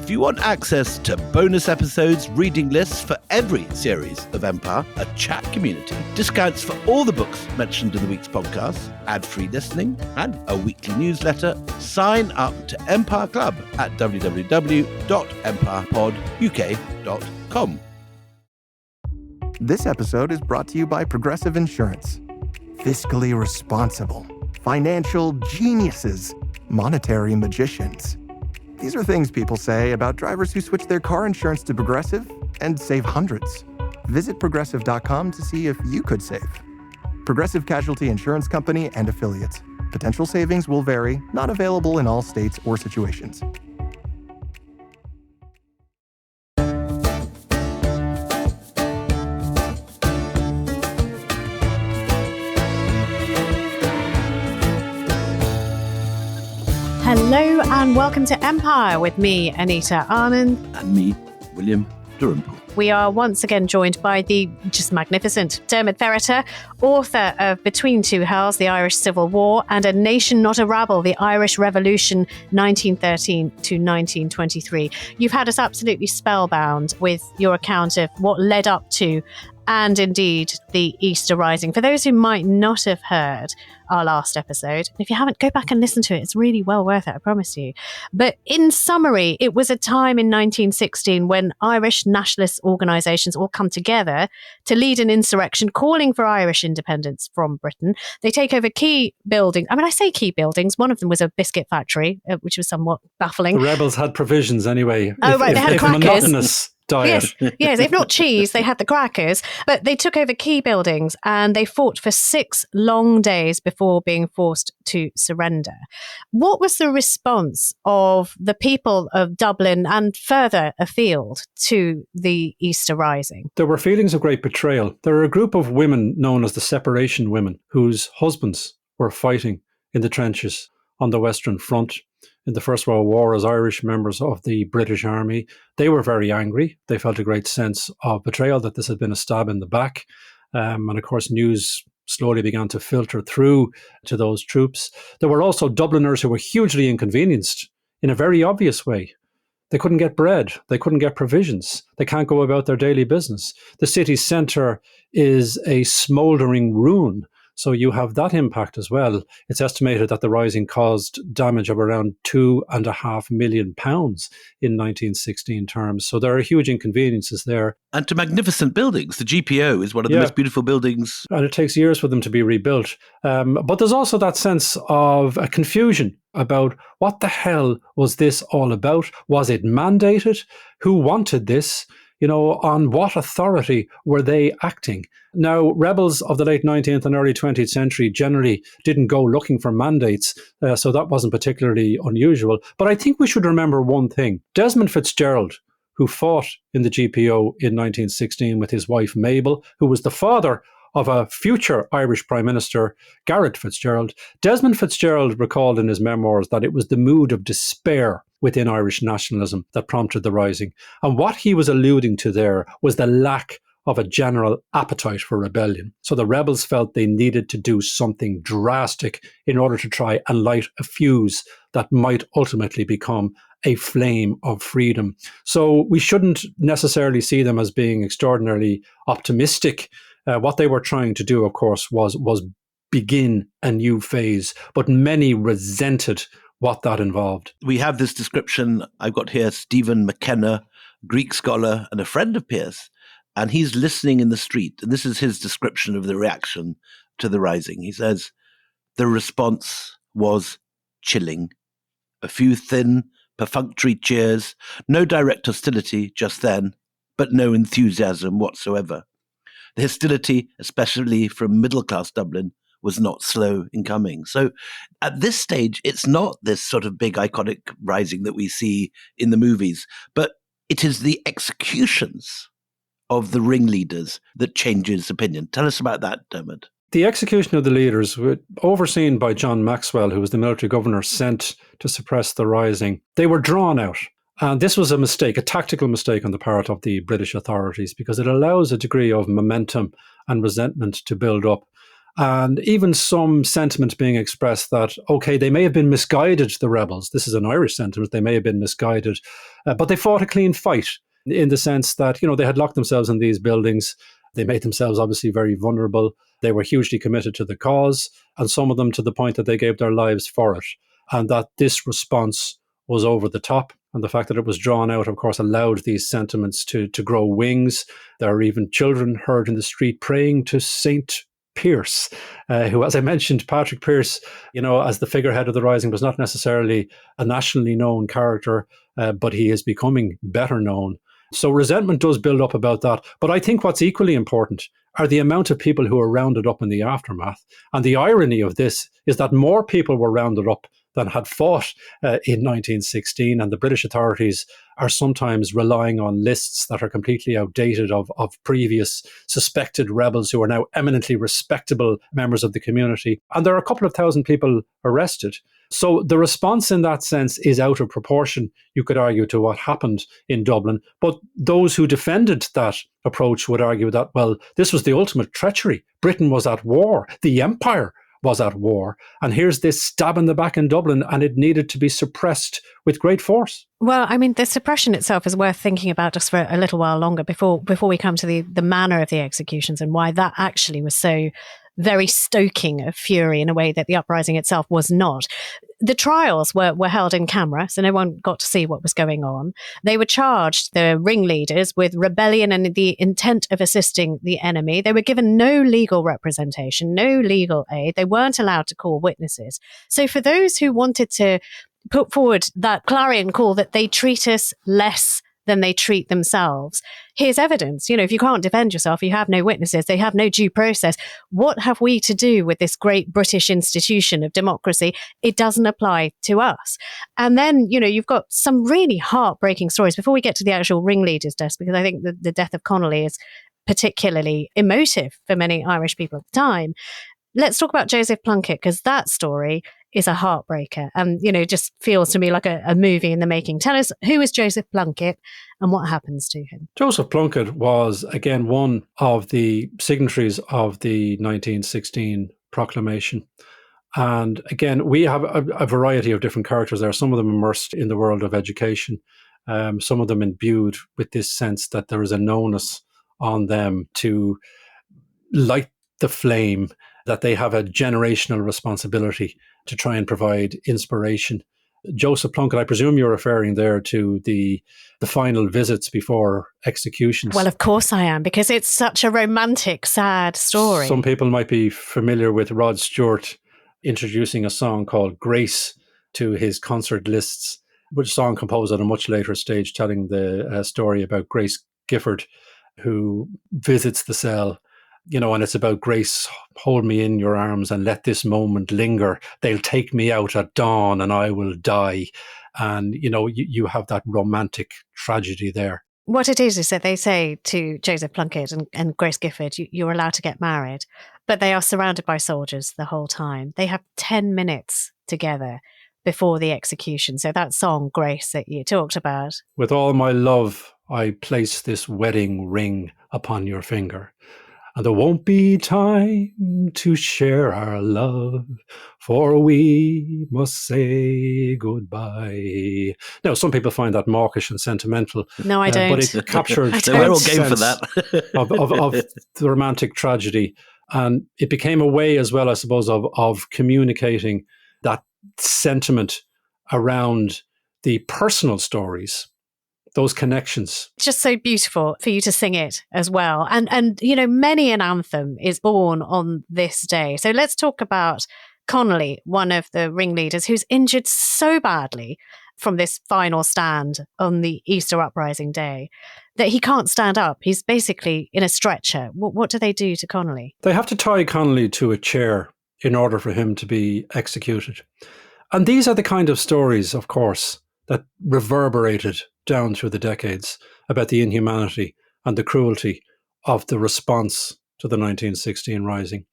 If you want access to bonus episodes, reading lists for every series of Empire, a chat community, discounts for all the books mentioned in the week's podcast, ad-free listening, and a weekly newsletter, sign up to Empire Club at www.empirepoduk.com. This episode is brought to you by Progressive Insurance. Fiscally responsible, financial geniuses, monetary magicians. These are things people say about drivers who switch their car insurance to Progressive and save hundreds. Visit progressive.com to see if you could save. Progressive Casualty Insurance Company and Affiliates. Potential savings will vary, not available in all states or situations. Hello and welcome to Empire with me, Anita Arnand. And me, William Dalrymple. We are once again joined by the just magnificent Dermot Ferreter, author of Between Two Hells, The Irish Civil War, and A Nation Not a Rabble, The Irish Revolution, 1913 to 1923. You've had us absolutely spellbound with your account of what led up to and indeed the Easter Rising. For those who might not have heard our last episode, if you haven't, go back and listen to it. It's really well worth it, I promise you. But in summary, it was a time in 1916 when Irish nationalist organisations all come together to lead an insurrection calling for Irish independence from Britain. They take over key buildings. I mean, I say key buildings. One of them was a biscuit factory, which was somewhat baffling. The rebels had provisions anyway. Oh, right, they had crackers. Monotonous diet. Yes, if not cheese, they had the crackers. But they took over key buildings and they fought for 6 long days before being forced to surrender. What was the response of the people of Dublin and further afield to the Easter Rising? There were feelings of great betrayal. There were a group of women known as the Separation Women whose husbands were fighting in the trenches on the Western Front in the First World War as Irish members of the British Army. They were very angry. They felt a great sense of betrayal, that this had been a stab in the back. And of course, news slowly began to filter through to those troops. There were also Dubliners who were hugely inconvenienced in a very obvious way. They couldn't get bread. They couldn't get provisions. They can't go about their daily business. The city centre is a smouldering ruin. So you have that impact as well. It's estimated that the Rising caused damage of around £2.5 million in 1916 terms. So there are huge inconveniences there. And to magnificent buildings. The GPO is one of the most beautiful buildings. And it takes years for them to be rebuilt. But there's also that sense of a confusion about what the hell was this all about? Was it mandated? Who wanted this? You know, on what authority were they acting? Now, rebels of the late 19th and early 20th century generally didn't go looking for mandates, so that wasn't particularly unusual. But I think we should remember one thing. Desmond Fitzgerald, who fought in the GPO in 1916 with his wife Mabel, who was the father of a future Irish Prime Minister, Garret Fitzgerald, Desmond Fitzgerald recalled in his memoirs that it was the mood of despair within Irish nationalism that prompted the Rising. And what he was alluding to there was the lack of a general appetite for rebellion. So the rebels felt they needed to do something drastic in order to try and light a fuse that might ultimately become a flame of freedom. So we shouldn't necessarily see them as being extraordinarily optimistic. What they were trying to do, of course, was begin a new phase, but many resented what that involved. We have this description. I've got here Stephen McKenna, Greek scholar and a friend of Pierce, and he's listening in the street. And this is his description of the reaction to the Rising. He says, the response was chilling. A few thin, perfunctory cheers, no direct hostility just then, but no enthusiasm whatsoever. The hostility, especially from middle-class Dublin, was not slow in coming. So at this stage, it's not this sort of big iconic rising that we see in the movies, but it is the executions of the ringleaders that changes opinion. Tell us about that, Dermot. The execution of the leaders, overseen by John Maxwell, who was the military governor sent to suppress the Rising, they were drawn out. And this was a mistake, a tactical mistake on the part of the British authorities, because it allows a degree of momentum and resentment to build up. And even some sentiment being expressed that, okay, they may have been misguided, the rebels. This is an Irish sentiment. They may have been misguided, but they fought a clean fight in the sense that, they had locked themselves in these buildings. They made themselves obviously very vulnerable. They were hugely committed to the cause, and some of them to the point that they gave their lives for it. And that this response was over the top. And the fact that it was drawn out, of course, allowed these sentiments to grow wings. There are even children heard in the street praying to St. Pearse, who, as I mentioned, Patrick Pearse, as the figurehead of the Rising, was not necessarily a nationally known character, but he is becoming better known. So resentment does build up about that. But I think what's equally important are the amount of people who are rounded up in the aftermath. And the irony of this is that more people were rounded up than had fought in 1916, and the British authorities are sometimes relying on lists that are completely outdated of previous suspected rebels who are now eminently respectable members of the community. And there are a couple of thousand people arrested. So the response in that sense is out of proportion, you could argue, to what happened in Dublin. But those who defended that approach would argue that, well, this was the ultimate treachery. Britain was at war. The empire was at war. And here's this stab in the back in Dublin, and it needed to be suppressed with great force. Well, I mean, the suppression itself is worth thinking about just for a little while longer before we come to the manner of the executions and why that actually was so very stoking of fury in a way that the uprising itself was not. The trials were held in camera, so no one got to see what was going on. They were charged, the ringleaders, with rebellion and the intent of assisting the enemy. They were given no legal representation, no legal aid. They weren't allowed to call witnesses. So for those who wanted to put forward that clarion call that they treat us less than they treat themselves, here's evidence. If you can't defend yourself, you have no witnesses, they have no due process. What have we to do with this great British institution of democracy? It doesn't apply to us. And then, you've got some really heartbreaking stories before we get to the actual ringleaders' deaths, because I think the death of Connolly is particularly emotive for many Irish people at the time. Let's talk about Joseph Plunkett, because that story is a heartbreaker and, just feels to me like a movie in the making. Tell us, who is Joseph Plunkett and what happens to him? Joseph Plunkett was, again, one of the signatories of the 1916 proclamation. And again, we have a variety of different characters there, some of them immersed in the world of education, some of them imbued with this sense that there is a knownness on them to light the flame, that they have a generational responsibility to try and provide inspiration. Joseph Plunkett, I presume you're referring there to the final visits before executions. Well, of course I am, because it's such a romantic, sad story. Some people might be familiar with Rod Stewart introducing a song called Grace to his concert lists, which is a song composed at a much later stage telling the story about Grace Gifford, who visits the cell. And it's about Grace, hold me in your arms and let this moment linger. They'll take me out at dawn and I will die. And, you have that romantic tragedy there. What it is that they say to Joseph Plunkett and Grace Gifford, you're allowed to get married, but they are surrounded by soldiers the whole time. They have 10 minutes together before the execution. So that song, Grace, that you talked about. With all my love, I place this wedding ring upon your finger. And there won't be time to share our love, for we must say goodbye. Now, some people find that mawkish and sentimental. No, I don't. But it captured We're all game for that. of the romantic tragedy. And it became a way as well, I suppose, of communicating that sentiment around the personal stories, those connections. It's just so beautiful for you to sing it as well. And many an anthem is born on this day. So let's talk about Connolly, one of the ringleaders who's injured so badly from this final stand on the Easter Uprising Day that he can't stand up. He's basically in a stretcher. What do they do to Connolly? They have to tie Connolly to a chair in order for him to be executed. And these are the kind of stories, of course, that reverberated down through the decades about the inhumanity and the cruelty of the response to the 1916 Rising.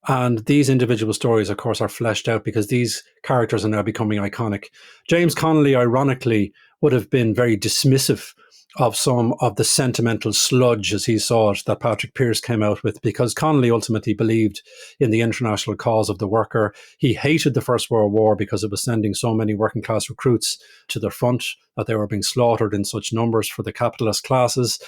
And these individual stories, of course, are fleshed out because these characters are now becoming iconic. James Connolly, ironically, would have been very dismissive of some of the sentimental sludge, as he saw it, that Patrick Pearse came out with, because Connolly ultimately believed in the international cause of the worker. He hated the First World War because it was sending so many working class recruits to the front, that they were being slaughtered in such numbers for the capitalist classes.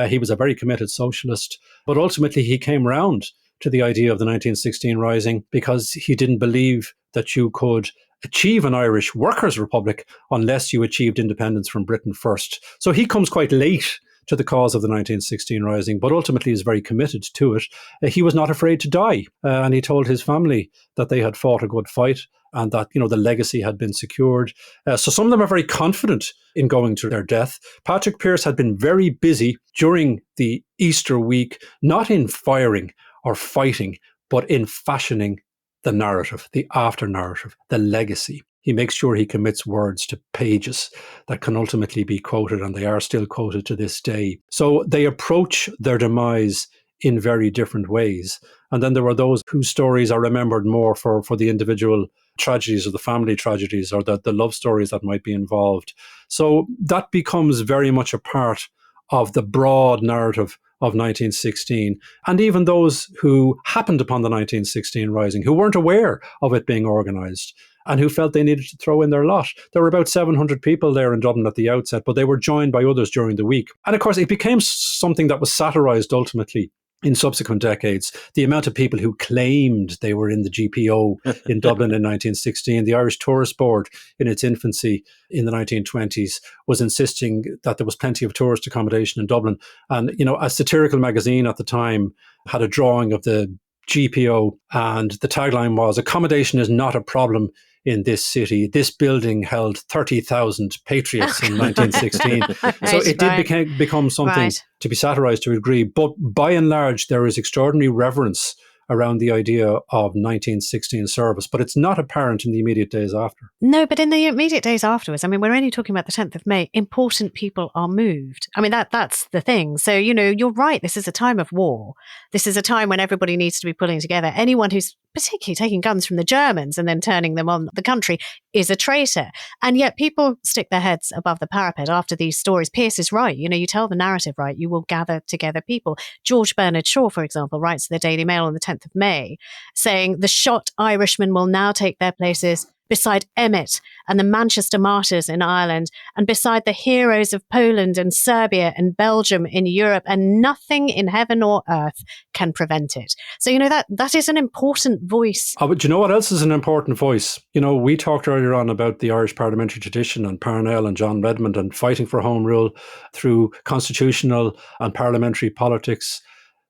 He was a very committed socialist, but ultimately he came round to the idea of the 1916 Rising because he didn't believe that you could achieve an Irish workers' republic unless you achieved independence from Britain first. So he comes quite late to the cause of the 1916 Rising, but ultimately is very committed to it. He was not afraid to die, and he told his family that they had fought a good fight and that, the legacy had been secured. So some of them are very confident in going to their death. Patrick Pearse had been very busy during the Easter week, not in firing or fighting, but in fashioning the narrative, the after-narrative, the legacy. He makes sure he commits words to pages that can ultimately be quoted, and they are still quoted to this day. So they approach their demise in very different ways. And then there are those whose stories are remembered more for the individual tragedies or the family tragedies or the love stories that might be involved. So that becomes very much a part of the broad narrative of 1916, and even those who happened upon the 1916 Rising, who weren't aware of it being organised and who felt they needed to throw in their lot. There were about 700 people there in Dublin at the outset, but they were joined by others during the week. And of course, it became something that was satirised ultimately in subsequent decades. The amount of people who claimed they were in the GPO in Dublin in 1916, the Irish Tourist Board in its infancy in the 1920s was insisting that there was plenty of tourist accommodation in Dublin. And, a satirical magazine at the time had a drawing of the GPO, and the tagline was, "Accommodation is not a problem in this city. This building held 30,000 patriots in 1916. So it did become something to be satirized to a degree. But by and large, there is extraordinary reverence around the idea of 1916 service, but it's not apparent in the immediate days after. No, but in the immediate days afterwards, we're only talking about the 10th of May, important people are moved. That's the thing. So, you're right. This is a time of war. This is a time when everybody needs to be pulling together. Anyone who's particularly taking guns from the Germans and then turning them on the country is a traitor. And yet people stick their heads above the parapet after these stories. Pearse is right. You tell the narrative right, you will gather together people. George Bernard Shaw, for example, writes to the Daily Mail on the 10th of May, saying the shot Irishmen will now take their places beside Emmet and the Manchester martyrs in Ireland, and beside the heroes of Poland and Serbia and Belgium in Europe, and nothing in heaven or earth can prevent it. So, that is an important voice. But do you know what else is an important voice? We talked earlier on about the Irish parliamentary tradition and Parnell and John Redmond and fighting for home rule through constitutional and parliamentary politics.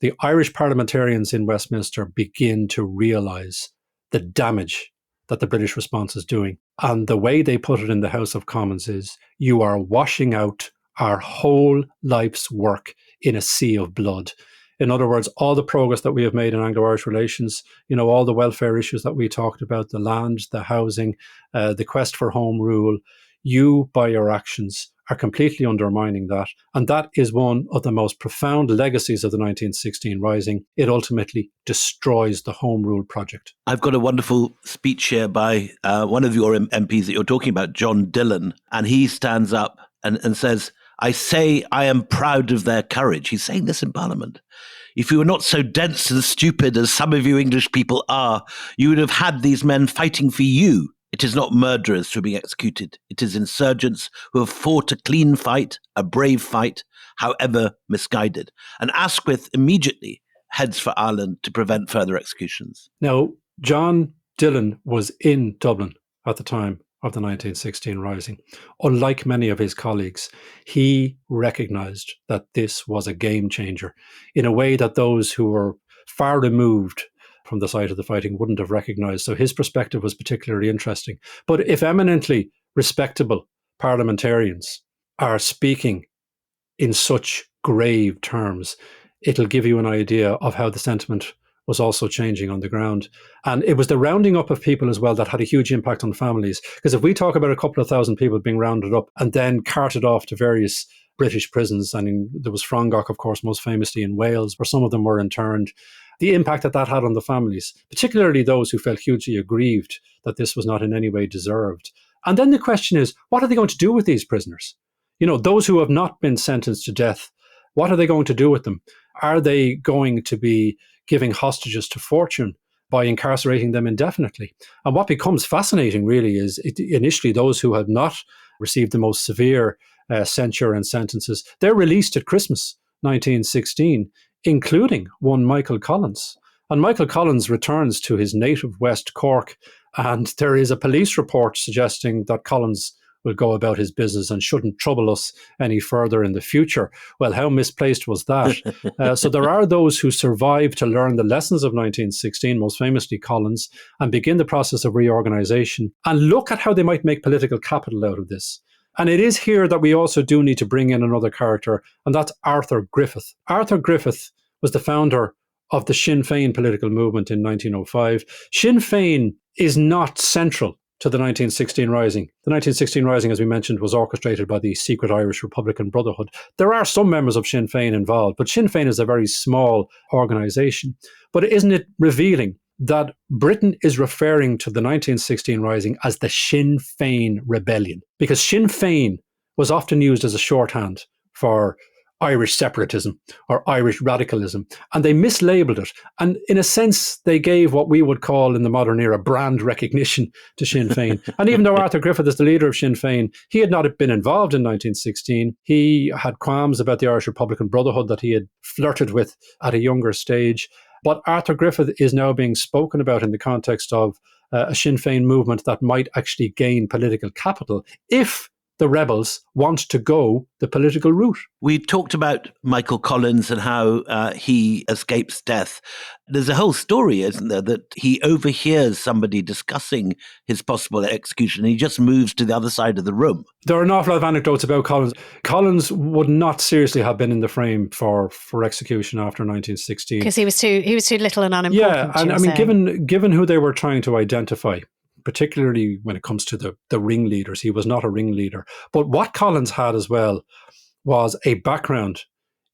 The Irish parliamentarians in Westminster begin to realise the damage that the British response is doing. And the way they put it in the House of Commons is, you are washing out our whole life's work in a sea of blood. In other words, all the progress that we have made in Anglo-Irish relations, all the welfare issues that we talked about, the land, the housing, the quest for home rule, you, by your actions, are completely undermining that. And that is one of the most profound legacies of the 1916 Rising. It ultimately destroys the Home Rule project. I've got a wonderful speech here by one of your MPs that you're talking about, John Dillon, and he stands up and says, "I say I am proud of their courage." He's saying this in Parliament. "If you were not so dense and stupid as some of you English people are, you would have had these men fighting for you. It is not murderers who are being executed. It is insurgents who have fought a clean fight, a brave fight, however misguided." And Asquith immediately heads for Ireland to prevent further executions. Now, John Dillon was in Dublin at the time of the 1916 Rising. Unlike many of his colleagues, he recognised that this was a game changer in a way that those who were far removed from the site of the fighting wouldn't have recognised. So his perspective was particularly interesting. But if eminently respectable parliamentarians are speaking in such grave terms, it'll give you an idea of how the sentiment was also changing on the ground. And it was the rounding up of people as well that had a huge impact on families. Because if we talk about a couple of thousand people being rounded up and then carted off to various British prisons, there was Frongach, of course, most famously in Wales, where some of them were interned, the impact that had on the families, particularly those who felt hugely aggrieved that this was not in any way deserved, And then the question is, what are they going to do with these prisoners? Those who have not been sentenced to death, what are they going to do with them? Are they going to be giving hostages to fortune by incarcerating them indefinitely? And what becomes fascinating really is initially those who have not received the most severe censure and sentences, they're released at Christmas 1916, including one Michael Collins. And Michael Collins returns to his native West Cork, and there is a police report suggesting that Collins will go about his business and shouldn't trouble us any further in the future. Well, how misplaced was that? So there are those who survive to learn the lessons of 1916, most famously Collins, and begin the process of reorganization and look at how they might make political capital out of this. And it is here that we also do need to bring in another character, and that's Arthur Griffith. Arthur Griffith was the founder of the Sinn Féin political movement in 1905. Sinn Féin is not central to the 1916 Rising. The 1916 Rising, as we mentioned, was orchestrated by the secret Irish Republican Brotherhood. There are some members of Sinn Féin involved, but Sinn Féin is a very small organisation. But isn't it revealing that Britain is referring to the 1916 Rising as the Sinn Féin Rebellion? Because Sinn Féin was often used as a shorthand for Irish separatism or Irish radicalism, and they mislabeled it. And in a sense, they gave what we would call in the modern era brand recognition to Sinn Féin. And even though Arthur Griffith is the leader of Sinn Féin, he had not been involved in 1916. He had qualms about the Irish Republican Brotherhood that he had flirted with at a younger stage. But Arthur Griffith is now being spoken about in the context of a Sinn Féin movement that might actually gain political capital if the rebels want to go the political route. We talked about Michael Collins and how he escapes death. There's a whole story, isn't there, that he overhears somebody discussing his possible execution. And he just moves to the other side of the room. There are an awful lot of anecdotes about Collins. Collins would not seriously have been in the frame for execution after 1916. Because he was too little and unimportant. Yeah, and I mean, given who they were trying to identify, particularly when it comes to the ringleaders. He was not a ringleader. But what Collins had as well was a background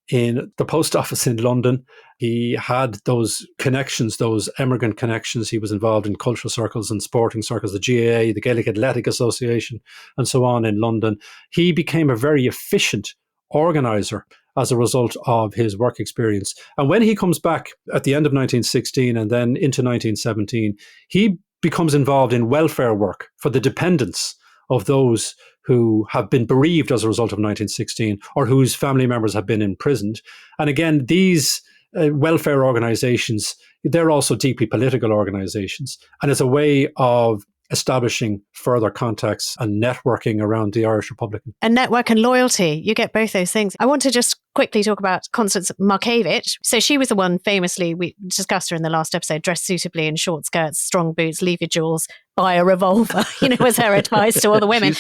in the post office in London. He had those connections, those emigrant connections. He was involved in cultural circles and sporting circles, the GAA, the Gaelic Athletic Association, and so on in London. He became a very efficient organizer as a result of his work experience. And when he comes back at the end of 1916 and then into 1917, he becomes involved in welfare work for the dependents of those who have been bereaved as a result of 1916 or whose family members have been imprisoned. And again, these welfare organizations, they're also deeply political organizations. And it's a way of establishing further contacts and networking around the Irish Republican. And network and loyalty, you get both those things. I want to just quickly talk about Countess Markievicz. So she was the one famously, we discussed her in the last episode, dressed suitably in short skirts, strong boots, leave your jewels, buy a revolver, was her advice to all the women.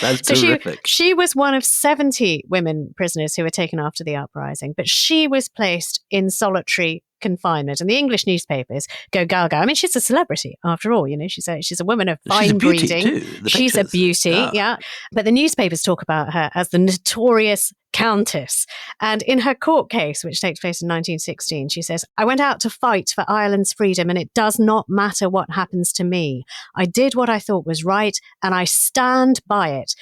She was one of 70 women prisoners who were taken after the uprising, but she was placed in solitary confinement, and the English newspapers go gaga. I mean, she's a celebrity after all. She's a woman of fine breeding. She's a beauty, yeah. But the newspapers talk about her as the notorious Countess. And in her court case, which takes place in 1916, she says, "I went out to fight for Ireland's freedom, and it does not matter what happens to me. I did what I thought was right, and I stand by it."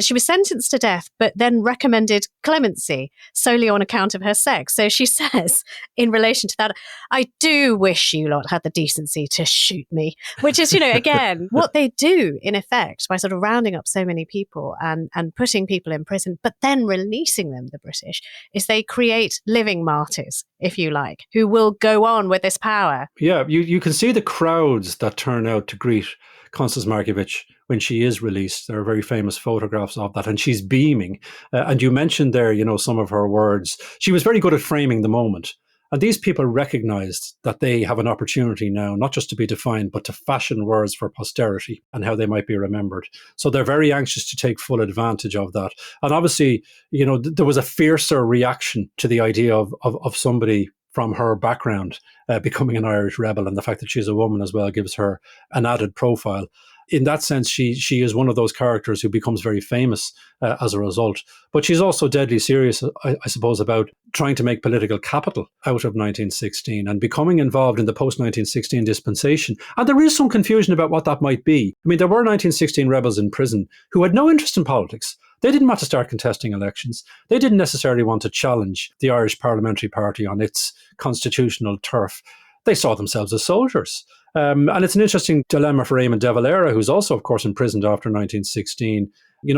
She was sentenced to death, but then recommended clemency solely on account of her sex. So she says, in relation to that, "I do wish you lot had the decency to shoot me," which is, again, what they do in effect by sort of rounding up so many people and putting people in prison, but then releasing them, the British, is they create living martyrs, if you like, who will go on with this power. Yeah, you can see the crowds that turn out to greet Countess Markievicz when she is released. There are very famous photographs of that, and she's beaming. And you mentioned there, some of her words. She was very good at framing the moment. And these people recognized that they have an opportunity now, not just to be defined, but to fashion words for posterity and how they might be remembered. So they're very anxious to take full advantage of that. And obviously, there was a fiercer reaction to the idea of somebody from her background becoming an Irish rebel, and the fact that she's a woman as well gives her an added profile. in that sense, she is one of those characters who becomes very famous as a result. But she's also deadly serious, I suppose, about trying to make political capital out of 1916 and becoming involved in the post-1916 dispensation. And there is some confusion about what that might be. I mean, there were 1916 rebels in prison who had no interest in politics. They didn't want to start contesting elections. They didn't necessarily want to challenge the Irish Parliamentary Party on its constitutional turf. They saw themselves as soldiers. And it's an interesting dilemma for Eamon de Valera, who's also, of course, imprisoned after 1916.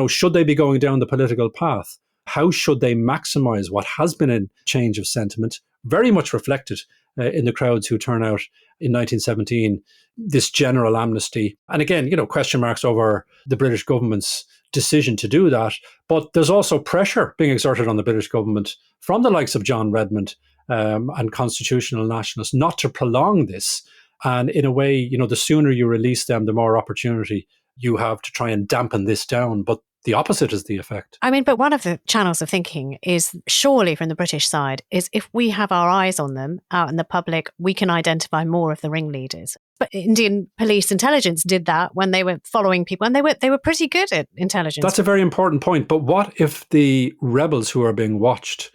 Should they be going down the political path? How should they maximize what has been a change of sentiment, very much reflected in the crowds who turn out in 1917, this general amnesty? And again, question marks over the British government's decision to do that. But there's also pressure being exerted on the British government from the likes of John Redmond and constitutional nationalists not to prolong this. And in a way, the sooner you release them, the more opportunity you have to try and dampen this down. But the opposite is the effect. I mean, but one of the channels of thinking is surely from the British side is if we have our eyes on them out in the public, we can identify more of the ringleaders. But Indian police intelligence did that when they were following people, and they were pretty good at intelligence. That's a very important point. But what if the rebels who are being watched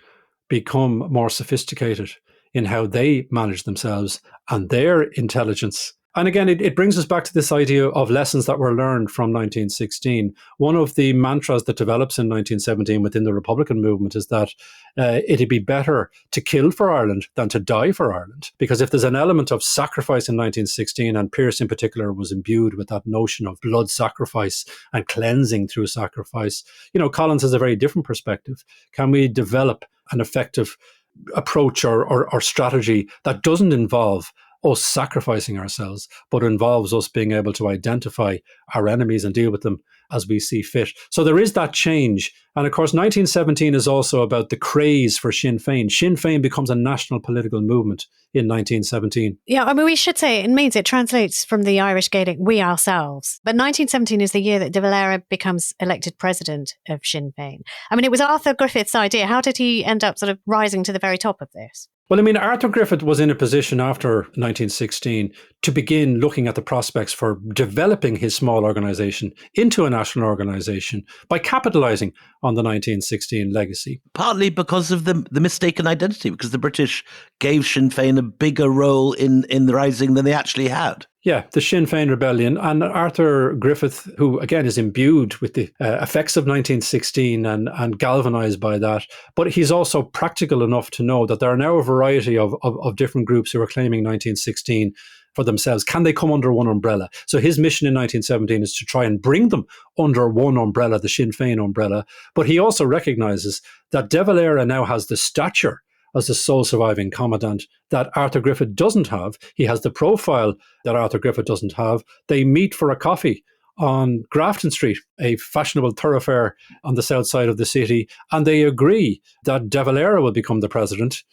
become more sophisticated in how they manage themselves and their intelligence? And again, it brings us back to this idea of lessons that were learned from 1916. One of the mantras that develops in 1917 within the Republican movement is that it'd be better to kill for Ireland than to die for Ireland. Because if there's an element of sacrifice in 1916, and Pearse in particular was imbued with that notion of blood sacrifice and cleansing through sacrifice, Collins has a very different perspective. Can we develop an effective approach or strategy that doesn't involve us sacrificing ourselves, but involves us being able to identify our enemies and deal with them as we see fit? So there is that change. And of course, 1917 is also about the craze for Sinn Féin. Sinn Féin becomes a national political movement in 1917. Yeah, I mean, we should say it translates from the Irish Gaelic, we ourselves. But 1917 is the year that de Valera becomes elected president of Sinn Féin. I mean, it was Arthur Griffith's idea. How did he end up sort of rising to the very top of this? Well, I mean, Arthur Griffith was in a position after 1916 to begin looking at the prospects for developing his small organisation into a national organisation by capitalising on the 1916 legacy. Partly because of the mistaken identity, because the British gave Sinn Féin a bigger role in the rising than they actually had. Yeah, the Sinn Féin Rebellion. And Arthur Griffith, who again is imbued with the effects of 1916 and galvanised by that, but he's also practical enough to know that there are now a variety of different groups who are claiming 1916 for themselves. Can they come under one umbrella? So his mission in 1917 is to try and bring them under one umbrella, the Sinn Féin umbrella. But he also recognises that de Valera now has the stature as the sole surviving commandant that Arthur Griffith doesn't have. He has the profile that Arthur Griffith doesn't have. They meet for a coffee on Grafton Street, a fashionable thoroughfare on the south side of the city, and they agree that de Valera will become the president.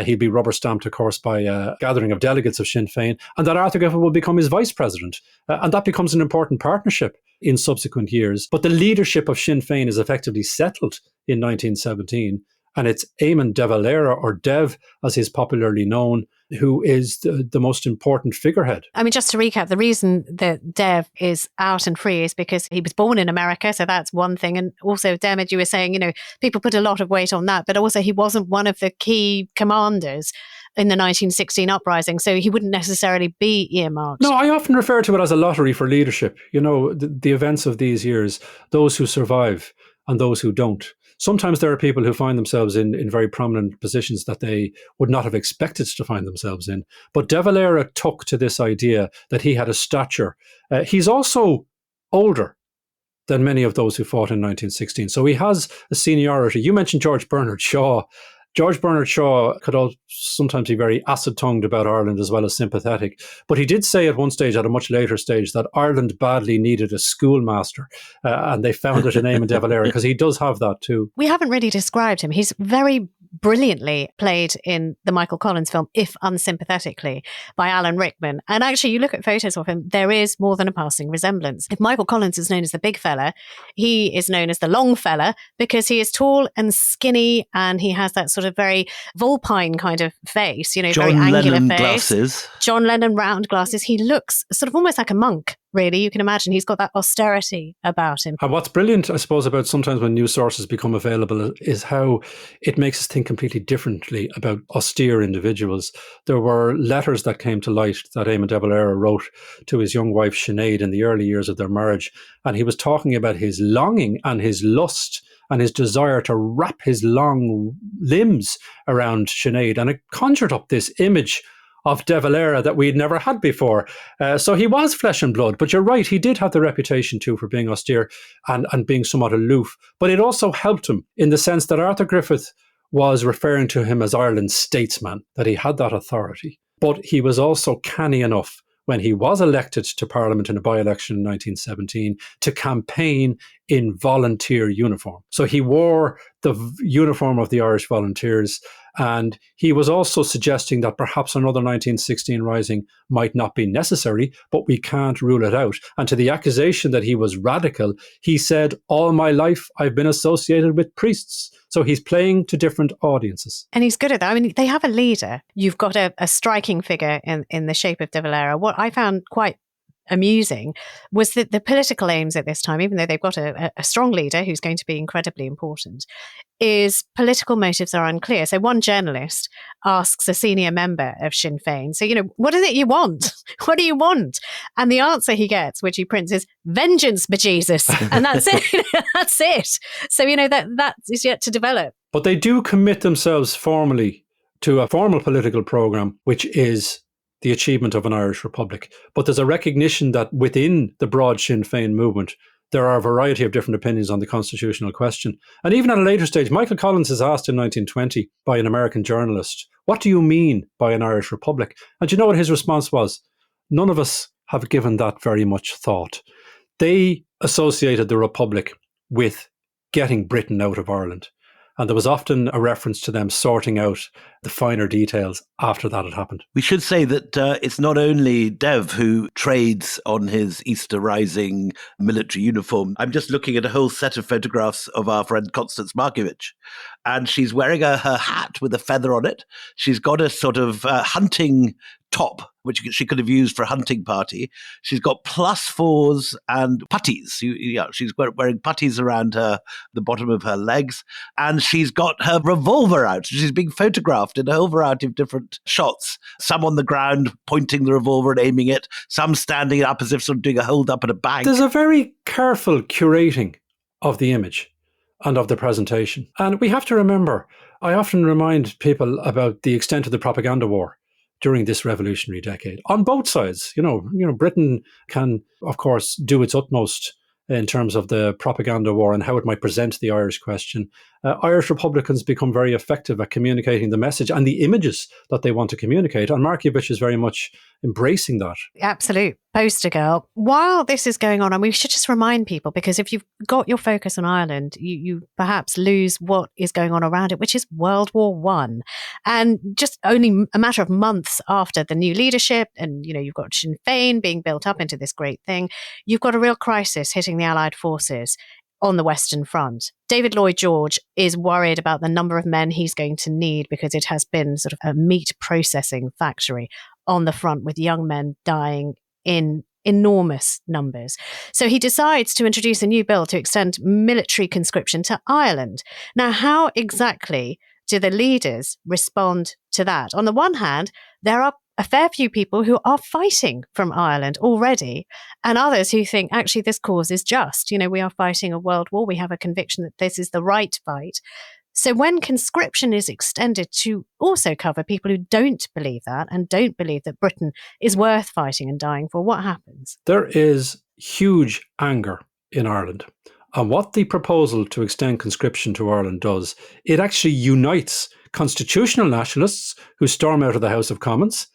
He'll be rubber stamped, of course, by a gathering of delegates of Sinn Féin, and that Arthur Griffith will become his vice president. And that becomes an important partnership in subsequent years. But the leadership of Sinn Féin is effectively settled in 1917. And it's Eamon de Valera, or Dev, as he's popularly known, who is the most important figurehead. I mean, just to recap, the reason that Dev is out and free is because he was born in America, so that's one thing. And also, Dermot, you were saying, people put a lot of weight on that, but also he wasn't one of the key commanders in the 1916 uprising, so he wouldn't necessarily be earmarked. No, I often refer to it as a lottery for leadership. The events of these years, those who survive and those who don't. Sometimes there are people who find themselves in very prominent positions that they would not have expected to find themselves in. But de Valera took to this idea that he had a stature. He's also older than many of those who fought in 1916. So he has a seniority. You mentioned George Bernard Shaw. George Bernard Shaw could sometimes be very acid-tongued about Ireland as well as sympathetic. But he did say at one stage, at a much later stage, that Ireland badly needed a schoolmaster. And they found it in Eamon de Valera, because he does have that too. We haven't really described him. He's very brilliantly played in the Michael Collins film, If Unsympathetically, by Alan Rickman. And actually, you look at photos of him, there is more than a passing resemblance. If Michael Collins is known as the big fella, he is known as the long fella, because he is tall and skinny, and he has that sort of very vulpine kind of face, John very angular Lennon face. glasses. John Lennon round glasses. He looks sort of almost like a monk, really. You can imagine he's got that austerity about him. And what's brilliant, I suppose, about sometimes when news sources become available is how it makes us think completely differently about austere individuals. There were letters that came to light that Eamon de Valera wrote to his young wife Sinead in the early years of their marriage. And he was talking about his longing and his lust and his desire to wrap his long limbs around Sinead. And it conjured up this image of De Valera that we'd never had before. So he was flesh and blood, but you're right, he did have the reputation too for being austere and being somewhat aloof. But it also helped him in the sense that Arthur Griffith was referring to him as Ireland's statesman, that he had that authority. But he was also canny enough when he was elected to Parliament in a by-election in 1917 to campaign in volunteer uniform. So he wore the uniform of the Irish Volunteers, and he was also suggesting that perhaps another 1916 rising might not be necessary, but we can't rule it out. And to the accusation that he was radical, he said, all my life I've been associated with priests. So he's playing to different audiences. And he's good at that. I mean, they have a leader. You've got a striking figure in the shape of De Valera. What I found quite amusing was that the political aims at this time, even though they've got a strong leader who's going to be incredibly important, is political motives are unclear. So one journalist asks a senior member of Sinn Féin, so, what is it you want? What do you want? And the answer he gets, which he prints, is vengeance, bejesus. And that's it. That's it. So, that is yet to develop. But they do commit themselves formally to a formal political programme, which is the achievement of an Irish Republic. But there's a recognition that within the broad Sinn Féin movement, there are a variety of different opinions on the constitutional question. And even at a later stage, Michael Collins is asked in 1920 by an American journalist, what do you mean by an Irish Republic? And you know what his response was? None of us have given that very much thought. They associated the Republic with getting Britain out of Ireland. And there was often a reference to them sorting out the finer details after that had happened. We should say that it's not only Dev who trades on his Easter Rising military uniform. I'm just looking at a whole set of photographs of our friend Countess Markievicz, and she's wearing her hat with a feather on it. She's got a sort of hunting top, which she could have used for a hunting party. She's got +4s and puttees. She's wearing puttees around the bottom of her legs, and she's got her revolver out. She's being photographed in a whole variety of different shots. Some on the ground pointing the revolver and aiming it, some standing up as if sort of doing a hold up at a bank. There's a very careful curating of the image and of the presentation. And we have to remember, I often remind people about the extent of the propaganda war during this revolutionary decade on both sides. Britain can, of course, do its utmost in terms of the propaganda war and how it might present the Irish question. Irish Republicans become very effective at communicating the message and the images that they want to communicate. And Markievicz is very much embracing that. Absolute poster girl. While this is going on, and we should just remind people, because if you've got your focus on Ireland, you perhaps lose what is going on around it, which is World War I. And just only a matter of months after the new leadership, and you've got Sinn Féin being built up into this great thing, you've got a real crisis hitting the Allied forces on the Western Front. David Lloyd George is worried about the number of men he's going to need because it has been sort of a meat processing factory on the front, with young men dying in enormous numbers. So he decides to introduce a new bill to extend military conscription to Ireland. Now, how exactly do the leaders respond to that? On the one hand, there are a fair few people who are fighting from Ireland already, and others who think, actually, this cause is just. We are fighting a world war. We have a conviction that this is the right fight. So when conscription is extended to also cover people who don't believe that and don't believe that Britain is worth fighting and dying for, what happens? There is huge anger in Ireland. And what the proposal to extend conscription to Ireland does, it actually unites constitutional nationalists who storm out of the House of Commons,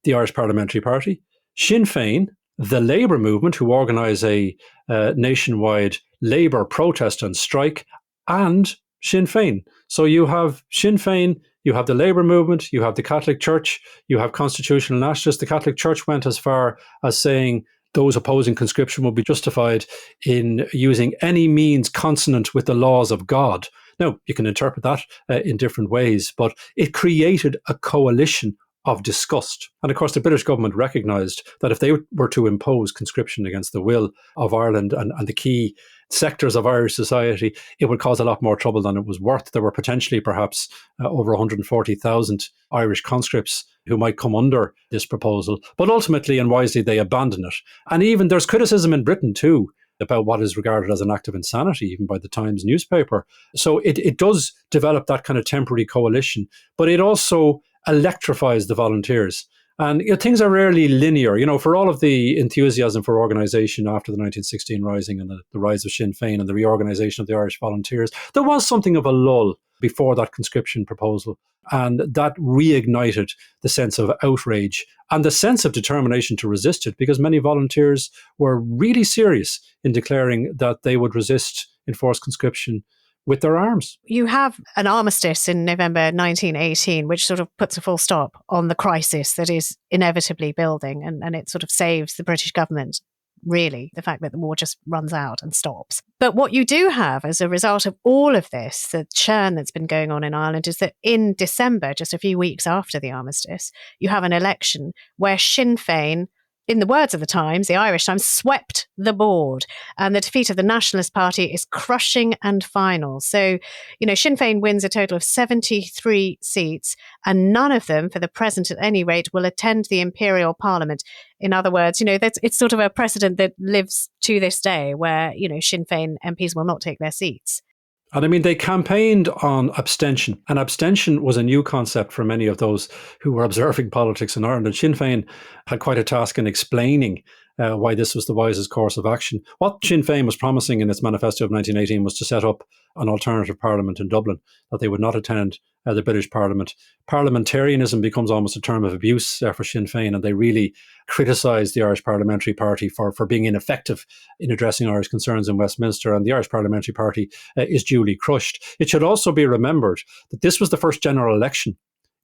the Irish Parliamentary Party, Sinn Féin, the Labour movement, who organise a nationwide Labour protest and strike, and Sinn Féin. So you have Sinn Féin, you have the Labour movement, you have the Catholic Church, you have constitutional nationalists. The Catholic Church went as far as saying those opposing conscription would be justified in using any means consonant with the laws of God. Now, you can interpret that in different ways, but it created a coalition of disgust. And of course, the British government recognised that if they were to impose conscription against the will of Ireland and the key sectors of Irish society, it would cause a lot more trouble than it was worth. There were potentially perhaps over 140,000 Irish conscripts who might come under this proposal. But ultimately and wisely, they abandoned it. And even there's criticism in Britain too about what is regarded as an act of insanity, even by the Times newspaper. So it does develop that kind of temporary coalition, but it also electrifies the volunteers. And things are rarely linear. For all of the enthusiasm for organisation after the 1916 Rising and the rise of Sinn Féin and the reorganisation of the Irish volunteers, there was something of a lull before that conscription proposal. And that reignited the sense of outrage and the sense of determination to resist it, because many volunteers were really serious in declaring that they would resist enforced conscription with their arms. You have an armistice in November 1918, which sort of puts a full stop on the crisis that is inevitably building, and it sort of saves the British government, really, the fact that the war just runs out and stops. But what you do have as a result of all of this, the churn that's been going on in Ireland, is that in December, just a few weeks after the armistice, you have an election where Sinn Féin, in the words of the Times, the Irish Times, swept the board. And the defeat of the Nationalist Party is crushing and final. So, Sinn Féin wins a total of 73 seats, and none of them, for the present at any rate, will attend the Imperial Parliament. In other words, it's sort of a precedent that lives to this day where, Sinn Féin MPs will not take their seats. And they campaigned on abstention. And abstention was a new concept for many of those who were observing politics in Ireland. And Sinn Féin had quite a task in explaining why this was the wisest course of action. What Sinn Féin was promising in its manifesto of 1918 was to set up an alternative parliament in Dublin, that they would not attend the British Parliament. Parliamentarianism becomes almost a term of abuse for Sinn Féin, and they really criticised the Irish Parliamentary Party for being ineffective in addressing Irish concerns in Westminster, and the Irish Parliamentary Party is duly crushed. It should also be remembered that this was the first general election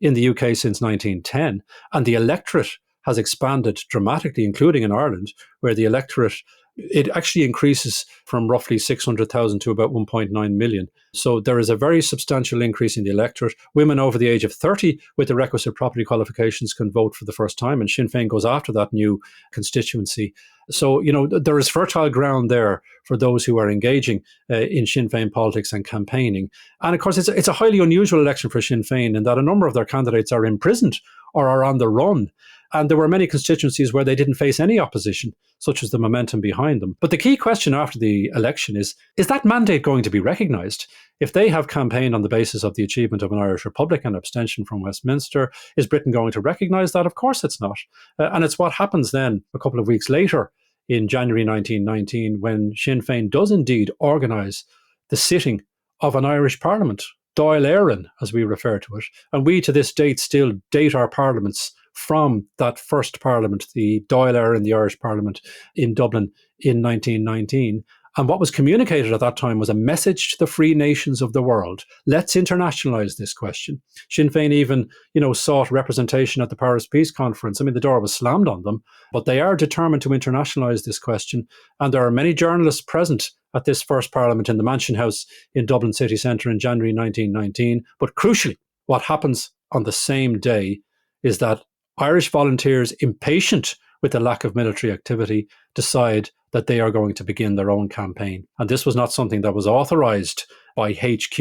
in the UK since 1910, and the electorate has expanded dramatically, including in Ireland, where the electorate, it actually increases from roughly 600,000 to about 1.9 million. So there is a very substantial increase in the electorate. Women over the age of 30 with the requisite property qualifications can vote for the first time, and Sinn Féin goes after that new constituency. So, there is fertile ground there for those who are engaging in Sinn Féin politics and campaigning. And of course, it's a highly unusual election for Sinn Féin in that a number of their candidates are imprisoned or are on the run. And there were many constituencies where they didn't face any opposition, such as the momentum behind them. But the key question after the election is that mandate going to be recognised? If they have campaigned on the basis of the achievement of an Irish Republic and abstention from Westminster, is Britain going to recognise that? Of course it's not. And it's what happens then a couple of weeks later in January 1919 when Sinn Féin does indeed organise the sitting of an Irish Parliament, Dáil Éireann, as we refer to it. And we to this date still date our parliaments from that first parliament, the Dáil Éireann, the Irish Parliament in Dublin in 1919. And what was communicated at that time was a message to the free nations of the world. Let's internationalise this question. Sinn Féin even, sought representation at the Paris Peace Conference. The door was slammed on them, but they are determined to internationalise this question. And there are many journalists present at this first parliament in the Mansion House in Dublin city centre in January 1919. But crucially, what happens on the same day is that Irish volunteers, impatient with the lack of military activity, decide that they are going to begin their own campaign. And this was not something that was authorised by HQ.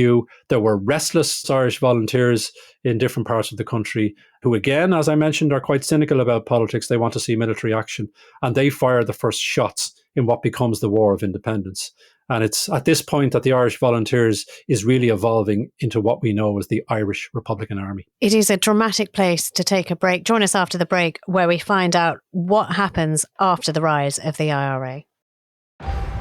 There were restless Irish volunteers in different parts of the country who, again, as I mentioned, are quite cynical about politics. They want to see military action. And they fire the first shots in what becomes the War of Independence. And it's at this point that the Irish Volunteers is really evolving into what we know as the Irish Republican Army. It is a dramatic place to take a break. Join us after the break where we find out what happens after the rise of the IRA.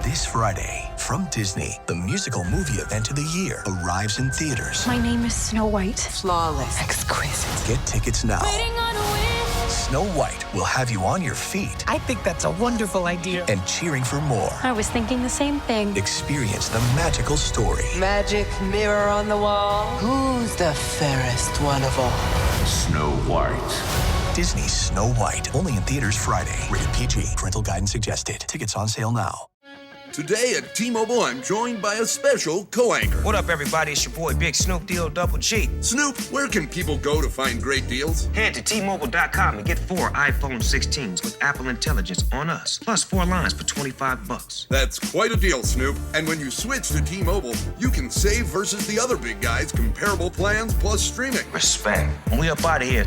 This Friday, from Disney, the musical movie event of the year arrives in theaters. My name is Snow White. Flawless. Exquisite. Get tickets now. Waiting on a wish. Snow White will have you on your feet I think that's a wonderful idea. and cheering for more. I was thinking the same thing. Experience the magical story. Magic mirror on the wall. Who's the fairest one of all? Snow White. Disney's Snow White. Only in theaters Friday. Rated PG. Parental guidance suggested. Tickets on sale now. Today at T-Mobile, I'm joined by a special co-anchor. What up, everybody? It's your boy, Big Snoop Deal Double G. Snoop, where can people go to find great deals? Head to T-Mobile.com and get 4 iPhone 16s with Apple Intelligence on us, plus 4 lines for $25. That's quite a deal, Snoop. And when you switch to T-Mobile, you can save versus the other big guys' comparable plans plus streaming. Respect. We up out of here.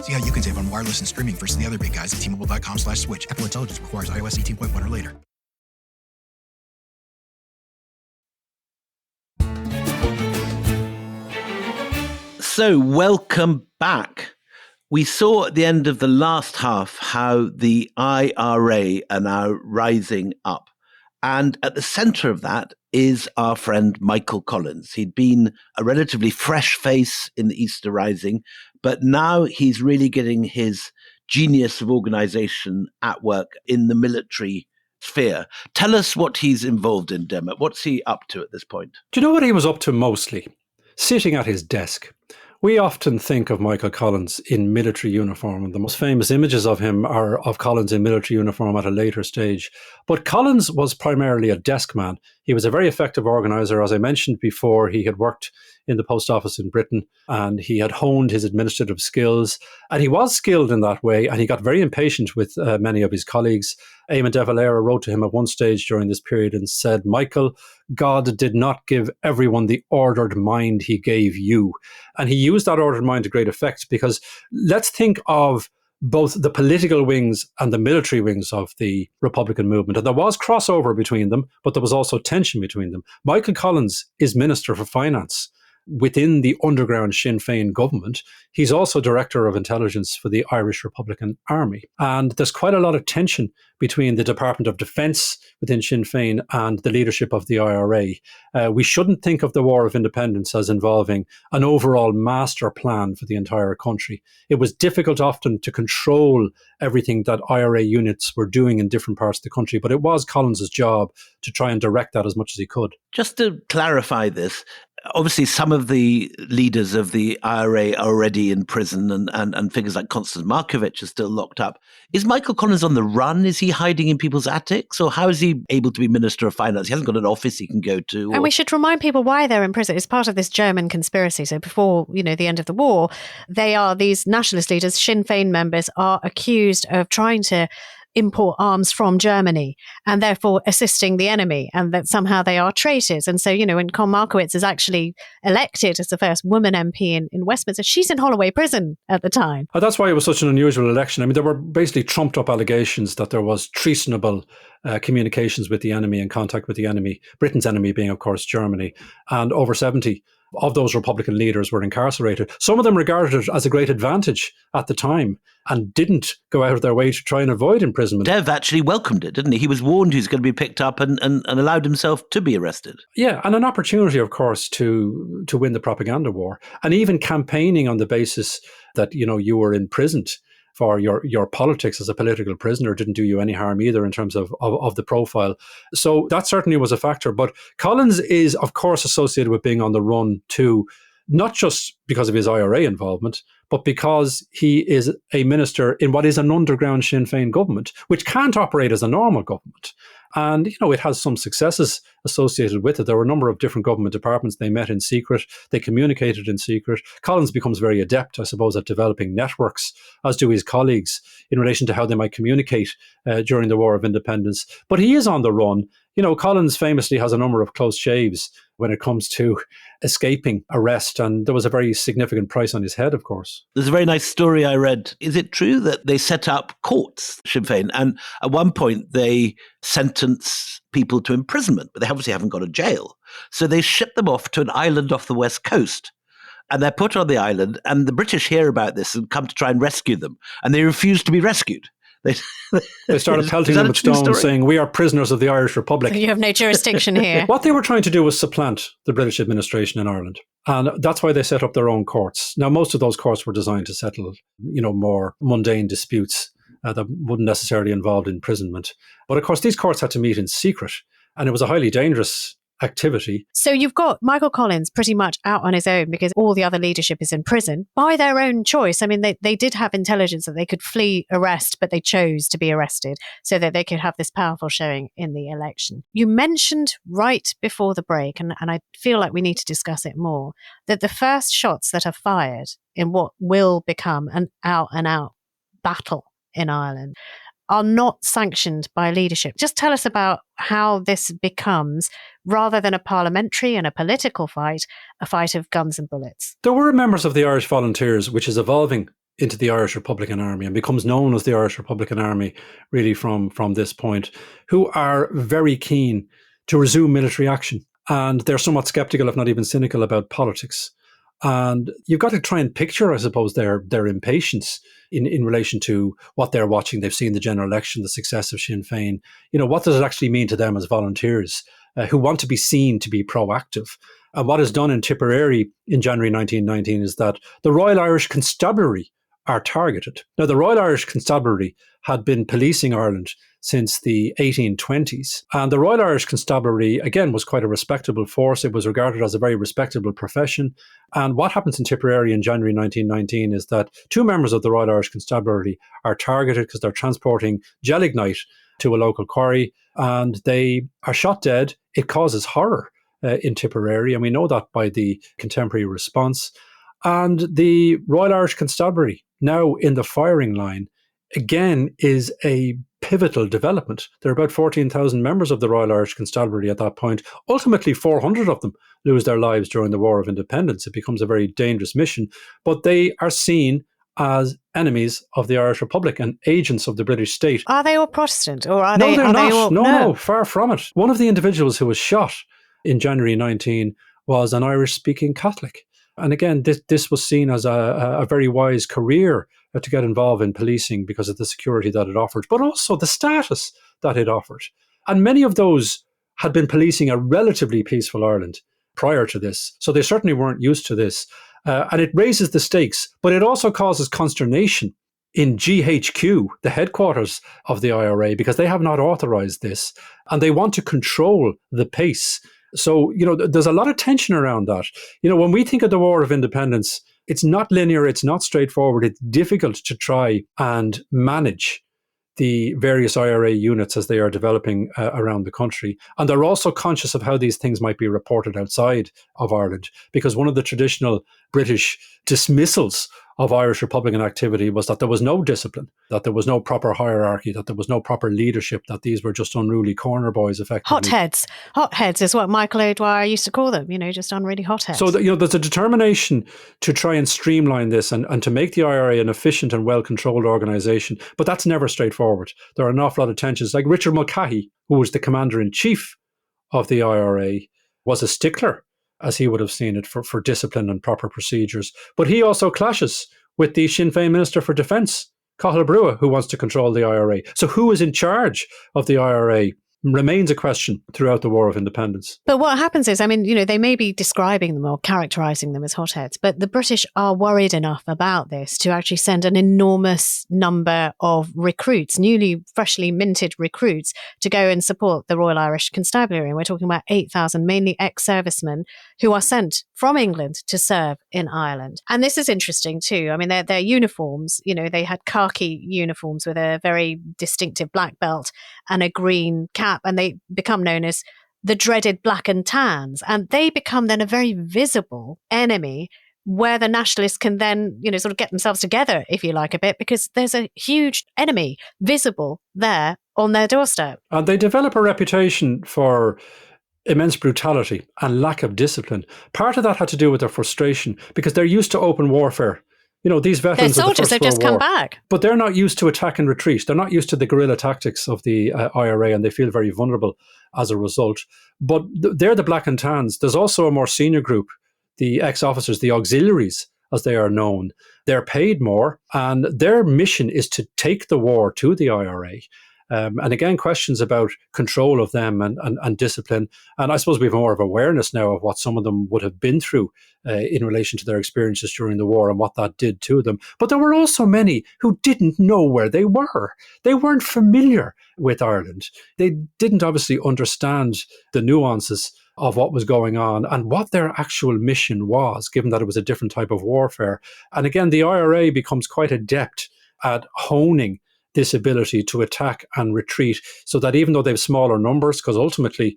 See how you can save on wireless and streaming versus the other big guys at T-Mobile.com/switch. Apple Intelligence requires iOS 18.1 or later. So, welcome back. We saw at the end of the last half how the IRA are now rising up. And at the center of that is our friend Michael Collins. He'd been a relatively fresh face in the Easter Rising, but now he's really getting his genius of organization at work in the military sphere. Tell us what he's involved in, Dermot. What's he up to at this point? Do you know what he was up to mostly? Sitting at his desk. We often think of Michael Collins in military uniform, and the most famous images of him are of Collins in military uniform at a later stage. But Collins was primarily a desk man. He was a very effective organizer. As I mentioned before, he had worked in the post office in Britain, and he had honed his administrative skills. And he was skilled in that way, and he got very impatient with many of his colleagues. Eamon de Valera wrote to him at one stage during this period and said, "Michael, God did not give everyone the ordered mind he gave you." And he used that ordered mind to great effect, because let's think of both the political wings and the military wings of the Republican movement. And there was crossover between them, but there was also tension between them. Michael Collins is Minister for Finance within the underground Sinn Féin government. He's also Director of Intelligence for the Irish Republican Army. And there's quite a lot of tension between the Department of Defence within Sinn Féin and the leadership of the IRA. We shouldn't think of the War of Independence as involving an overall master plan for the entire country. It was difficult often to control everything that IRA units were doing in different parts of the country, but it was Collins's job to try and direct that as much as he could. Just to clarify this, obviously some of the leaders of the IRA are already in prison, and figures like Countess Markievicz are still locked up. Is Michael Collins on the run? Is he hiding in people's attics? Or how is he able to be Minister of Finance? He hasn't got an office he can go to. And we should remind people why they're in prison. It's part of this German conspiracy. So before, the end of the war, these nationalist leaders, Sinn Féin members, are accused of trying to import arms from Germany and therefore assisting the enemy, and that somehow they are traitors. And so, when Con Markievicz is actually elected as the first woman MP in Westminster, she's in Holloway prison at the time. That's why it was such an unusual election. I mean, there were basically trumped up allegations that there was treasonable communications with the enemy and contact with the enemy, Britain's enemy being, of course, Germany, and over 70 of those Republican leaders were incarcerated. Some of them regarded it as a great advantage at the time and didn't go out of their way to try and avoid imprisonment. Dev actually welcomed it, didn't he? He was warned he was going to be picked up and allowed himself to be arrested. Yeah, and an opportunity, of course, to win the propaganda war, and even campaigning on the basis that, you were imprisoned for your politics as a political prisoner didn't do you any harm either in terms of the profile. So that certainly was a factor. But Collins is, of course, associated with being on the run too, not just because of his IRA involvement, but because he is a minister in what is an underground Sinn Féin government, which can't operate as a normal government. And, it has some successes associated with it. There were a number of different government departments. They met in secret. They communicated in secret. Collins becomes very adept, I suppose, at developing networks, as do his colleagues, in relation to how they might communicate during the War of Independence. But he is on the run. Collins famously has a number of close shaves when it comes to escaping arrest. And there was a very significant price on his head, of course. There's a very nice story I read. Is it true that they set up courts, Sinn Féin, and at one point they sentence people to imprisonment, but they obviously haven't got a jail. So they ship them off to an island off the west coast. And they're put on the island, and the British hear about this and come to try and rescue them. And they refuse to be rescued. They started pelting them with stones, saying, "We are prisoners of the Irish Republic. You have no jurisdiction here." What they were trying to do was supplant the British administration in Ireland. And that's why they set up their own courts. Now, most of those courts were designed to settle, more mundane disputes that wouldn't necessarily involve imprisonment. But of course, these courts had to meet in secret. And it was a highly dangerous activity. So you've got Michael Collins pretty much out on his own because all the other leadership is in prison by their own choice. I mean, they did have intelligence that they could flee arrest, but they chose to be arrested so that they could have this powerful showing in the election. You mentioned right before the break, and I feel like we need to discuss it more, that the first shots that are fired in what will become an out-and-out battle in Ireland are not sanctioned by leadership. Just tell us about how this becomes, rather than a parliamentary and a political fight, a fight of guns and bullets. There were members of the Irish Volunteers, which is evolving into the Irish Republican Army and becomes known as the Irish Republican Army really from this point, who are very keen to resume military action. And they're somewhat sceptical, if not even cynical, about politics. And you've got to try and picture, I suppose, their impatience in relation to what they're watching. They've seen the general election, the success of Sinn Féin. What does it actually mean to them as volunteers who want to be seen to be proactive? And what is done in Tipperary in January 1919 is that the Royal Irish Constabulary are targeted. Now, the Royal Irish Constabulary had been policing Ireland since the 1820s. And the Royal Irish Constabulary, again, was quite a respectable force. It was regarded as a very respectable profession. And what happens in Tipperary in January 1919 is that two members of the Royal Irish Constabulary are targeted because they're transporting gelignite to a local quarry, and they are shot dead. It causes horror in Tipperary, and we know that by the contemporary response. And the Royal Irish Constabulary, now in the firing line, again, is a pivotal development. There are about 14,000 members of the Royal Irish Constabulary at that point. Ultimately, 400 of them lose their lives during the War of Independence. It becomes a very dangerous mission, but they are seen as enemies of the Irish Republic and agents of the British state. Are they all Protestant, or are No, they? they're Are not. They all, No, far from it. One of the individuals who was shot in January 19 was an Irish-speaking Catholic. And again, this was seen as a very wise career to get involved in policing because of the security that it offered, but also the status that it offered. And many of those had been policing a relatively peaceful Ireland prior to this, so they certainly weren't used to this. And it raises the stakes, but it also causes consternation in GHQ, the headquarters of the IRA, because they have not authorized this, and they want to control the pace. So, there's a lot of tension around that. When we think of the War of Independence, it's not linear, it's not straightforward, it's difficult to try and manage the various IRA units as they are developing around the country. And they're also conscious of how these things might be reported outside of Ireland, because one of the traditional British dismissals of Irish Republican activity was that there was no discipline, that there was no proper hierarchy, that there was no proper leadership, that these were just unruly corner boys, effectively. Hotheads is what Michael O'Dwyer used to call them, just unruly hotheads. So, there's a determination to try and streamline this and to make the IRA an efficient and well-controlled organisation, but that's never straightforward. There are an awful lot of tensions. Like Richard Mulcahy, who was the commander-in-chief of the IRA, was a stickler, as he would have seen it, for discipline and proper procedures. But he also clashes with the Sinn Féin Minister for Defence, Cathal Brugha, who wants to control the IRA. So who is in charge of the IRA remains a question throughout the War of Independence. But what happens is, they may be describing them or characterising them as hotheads, but the British are worried enough about this to actually send an enormous number of recruits, freshly minted recruits, to go and support the Royal Irish Constabulary. And we're talking about 8,000, mainly ex-servicemen, who are sent from England to serve in Ireland. And this is interesting too. Their uniforms, they had khaki uniforms with a very distinctive black belt and a green cap, and they become known as the dreaded black and tans. And they become then a very visible enemy where the nationalists can then, sort of get themselves together, if you like, a bit, because there's a huge enemy visible there on their doorstep. And they develop a reputation for immense brutality and lack of discipline. Part of that had to do with their frustration, because they're used to open warfare. These veterans they're soldiers, of the First they've just World War, come back. But they're not used to attack and retreat. They're not used to the guerrilla tactics of the IRA, and they feel very vulnerable as a result. But they're the black and tans. There's also a more senior group, the ex-officers, the auxiliaries, as they are known. They're paid more, and their mission is to take the war to the IRA. And again, questions about control of them and discipline. And I suppose we have more of awareness now of what some of them would have been through in relation to their experiences during the war and what that did to them. But there were also many who didn't know where they were. They weren't familiar with Ireland. They didn't obviously understand the nuances of what was going on and what their actual mission was, given that it was a different type of warfare. And again, the IRA becomes quite adept at honing this ability to attack and retreat, so that even though they have smaller numbers, because ultimately,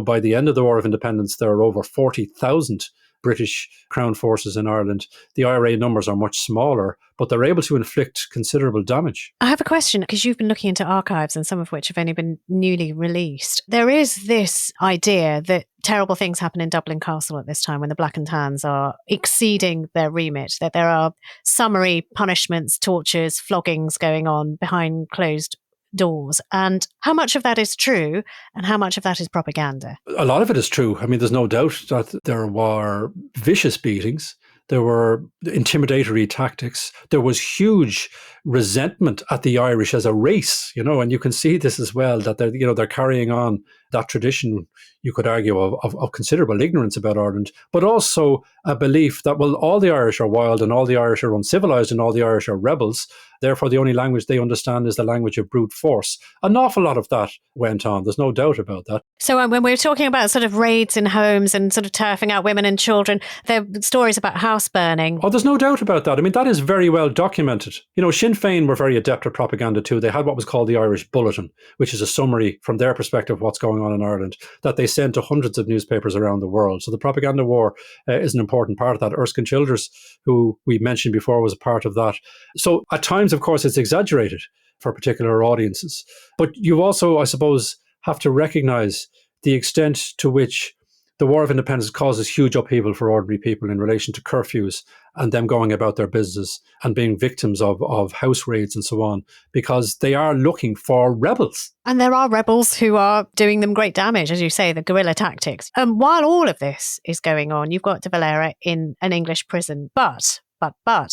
by the end of the War of Independence, there are over 40,000 British Crown forces in Ireland. The IRA numbers are much smaller, but they're able to inflict considerable damage. I have a question, because you've been looking into archives and some of which have only been newly released. There is this idea that terrible things happen in Dublin Castle at this time when the Black and Tans are exceeding their remit, that there are summary punishments, tortures, floggings going on behind closed doors. And how much of that is true and how much of that is propaganda? A lot of it is true. I mean, there's no doubt that there were vicious beatings. There were intimidatory tactics. There was huge resentment at the Irish as a race, and you can see this as well, that they're carrying on that tradition, you could argue, of considerable ignorance about Ireland, but also a belief that, well, all the Irish are wild and all the Irish are uncivilized and all the Irish are rebels. Therefore, the only language they understand is the language of brute force. An awful lot of that went on. There's no doubt about that. So when we're talking about sort of raids in homes and sort of turfing out women and children, there are stories about house burning. Oh, there's no doubt about that. I mean, that is very well documented. Sinn Féin were very adept at propaganda too. They had what was called the Irish Bulletin, which is a summary from their perspective of what's going on in Ireland, that they sent to hundreds of newspapers around the world. So the propaganda war is an important part of that. Erskine Childers, who we mentioned before, was a part of that. So at times, of course, it's exaggerated for particular audiences. But you also, I suppose, have to recognise the extent to which the War of Independence causes huge upheaval for ordinary people in relation to curfews and them going about their business and being victims of house raids and so on, because they are looking for rebels. And there are rebels who are doing them great damage, as you say, the guerrilla tactics. While all of this is going on, you've got de Valera in an English prison. But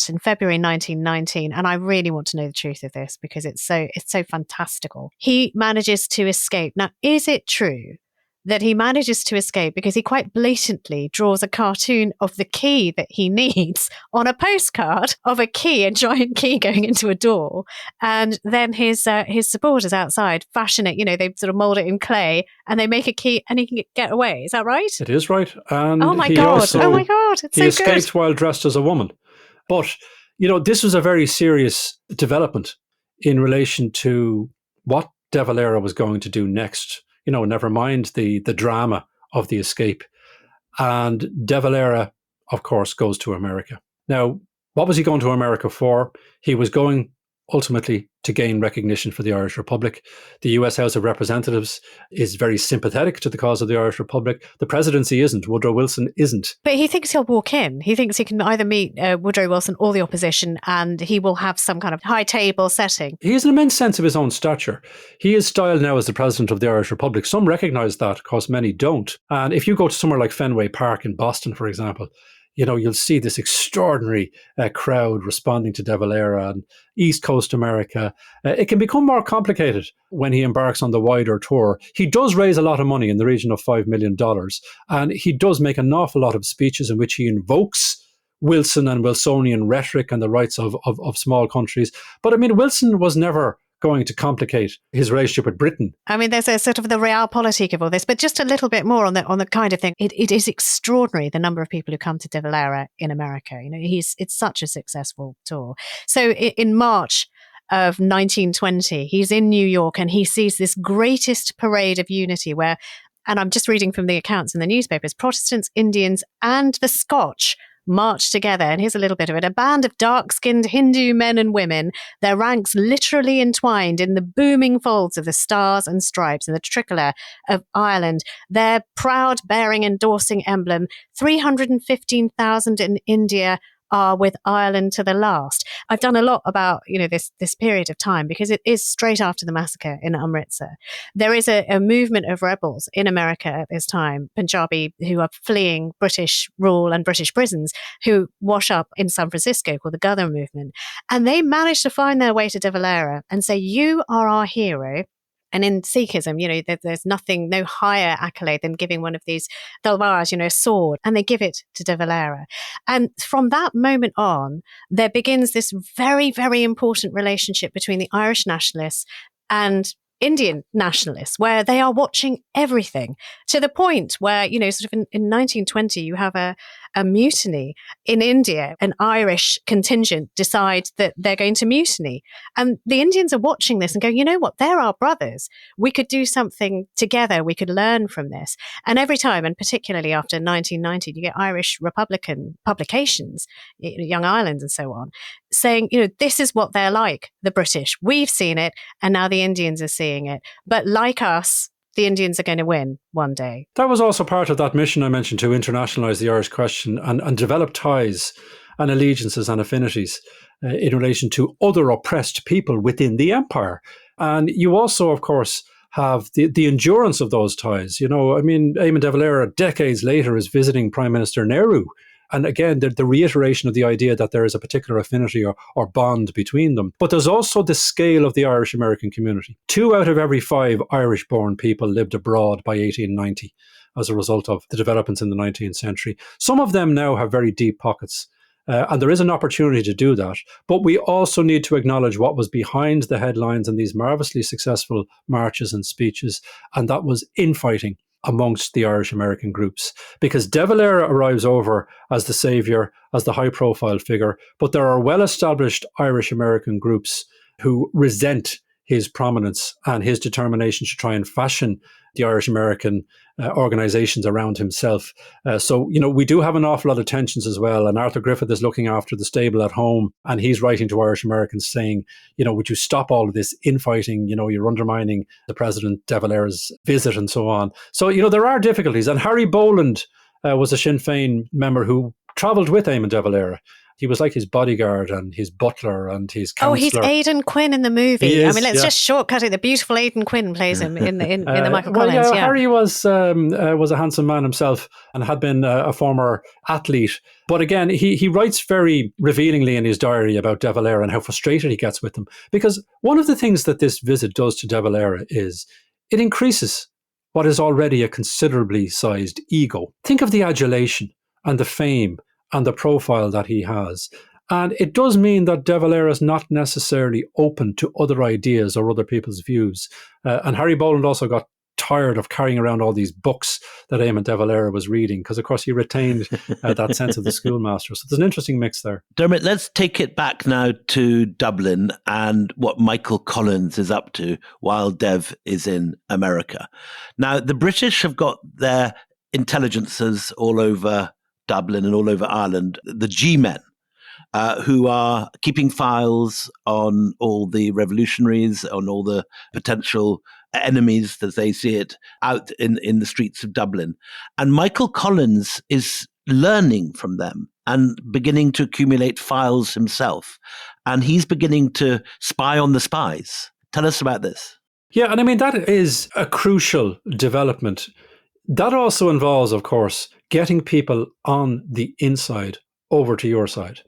in February 1919, and I really want to know the truth of this because it's so fantastical, he manages to escape. Now, is it true that he manages to escape because he quite blatantly draws a cartoon of the key that he needs on a postcard of a key, a giant key going into a door, and then his supporters outside fashion it, they sort of mold it in clay and they make a key and he can get away. Is that right? It is right. And oh my God, it's he so escaped good. while dressed as a woman. But, this was a very serious development in relation to what de Valera was going to do next. Never mind the drama of the escape. And de Valera, of course, goes to America. Now, what was he going to America for? He was going ultimately to gain recognition for the Irish Republic. The US House of Representatives is very sympathetic to the cause of the Irish Republic. The presidency isn't. Woodrow Wilson isn't. But he thinks he'll walk in. He thinks he can either meet Woodrow Wilson or the opposition, and he will have some kind of high table setting. He has an immense sense of his own stature. He is styled now as the president of the Irish Republic. Some recognise that, of course, many don't. And if you go to somewhere like Fenway Park in Boston, for example, you'll see this extraordinary crowd responding to de Valera and East Coast America. It can become more complicated when he embarks on the wider tour. He does raise a lot of money in the region of $5 million. And he does make an awful lot of speeches in which he invokes Wilson and Wilsonian rhetoric and the rights of small countries. But I mean, Wilson was never going to complicate his relationship with Britain. I mean, there's a sort of the realpolitik of all this, but just a little bit more on the kind of thing. It is extraordinary the number of people who come to de Valera in America. It's such a successful tour. So in March of 1920, he's in New York and he sees this greatest parade of unity where, and I'm just reading from the accounts in the newspapers, Protestants, Indians, and the Scotch marched together. And here's a little bit of it. A band of dark-skinned Hindu men and women, their ranks literally entwined in the booming folds of the stars and stripes and the tricolour of Ireland, their proud bearing endorsing emblem, 315,000 in India are with Ireland to the last. I've done a lot about, this period of time because it is straight after the massacre in Amritsar. There is a movement of rebels in America at this time, Punjabi, who are fleeing British rule and British prisons, who wash up in San Francisco, called the Gather movement. And they manage to find their way to de Valera and say, you are our hero. And in Sikhism, there's no higher accolade than giving one of these talwars, a sword, and they give it to de Valera. And from that moment on, there begins this very, very important relationship between the Irish nationalists and Indian nationalists, where they are watching everything to the point where, sort of in 1920, you have a mutiny in India. An Irish contingent decides that they're going to mutiny. And the Indians are watching this and go, you know what, they're our brothers. We could do something together. We could learn from this. And every time, and particularly after 1990, you get Irish Republican publications, Young Ireland and so on, saying, this is what they're like, the British. We've seen it, and now the Indians are seeing it. But like us, the Indians are going to win one day. That was also part of that mission I mentioned to internationalise the Irish question and develop ties and allegiances and affinities in relation to other oppressed people within the empire. And you also, of course, have the endurance of those ties. Eamon de Valera, decades later, is visiting Prime Minister Nehru. And again, the reiteration of the idea that there is a particular affinity or bond between them. But there's also the scale of the Irish American community. 2 out of every 5 Irish-born people lived abroad by 1890 as a result of the developments in the 19th century. Some of them now have very deep pockets. And there is an opportunity to do that. But we also need to acknowledge what was behind the headlines and these marvellously successful marches and speeches. And that was infighting amongst the Irish American groups, because De Valera arrives over as the saviour, as the high-profile figure, but there are well-established Irish American groups who resent his prominence and his determination to try and fashion the Irish American organisations around himself. So we do have an awful lot of tensions as well. And Arthur Griffith is looking after the stable at home, and he's writing to Irish Americans saying, would you stop all of this infighting? You're undermining the President De Valera's visit and so on. So, there are difficulties. And Harry Boland was a Sinn Féin member who travelled with Eamon de Valera. He was like his bodyguard and his butler and his counsellor. Oh, he's Aidan Quinn in the movie. He is, let's just shortcut it. The beautiful Aidan Quinn plays him in the Michael Collins. Yeah, Harry was a handsome man himself and had been a former athlete. But again, he writes very revealingly in his diary about De Valera and how frustrated he gets with them. Because one of the things that this visit does to De Valera is it increases what is already a considerably sized ego. Think of the adulation and the fame and the profile that he has. And it does mean that De Valera is not necessarily open to other ideas or other people's views. And Harry Boland also got tired of carrying around all these books that Eamon de Valera was reading, because of course he retained that sense of the schoolmaster. So there's an interesting mix there. Dermot, let's take it back now to Dublin and what Michael Collins is up to while Dev is in America. Now, the British have got their intelligences all over Dublin and all over Ireland, the G-men, who are keeping files on all the revolutionaries, on all the potential enemies, as they see it, out in the streets of Dublin. And Michael Collins is learning from them and beginning to accumulate files himself. And he's beginning to spy on the spies. Tell us about this. Yeah, and that is a crucial development. That also involves, of course, getting people on the inside over to your side.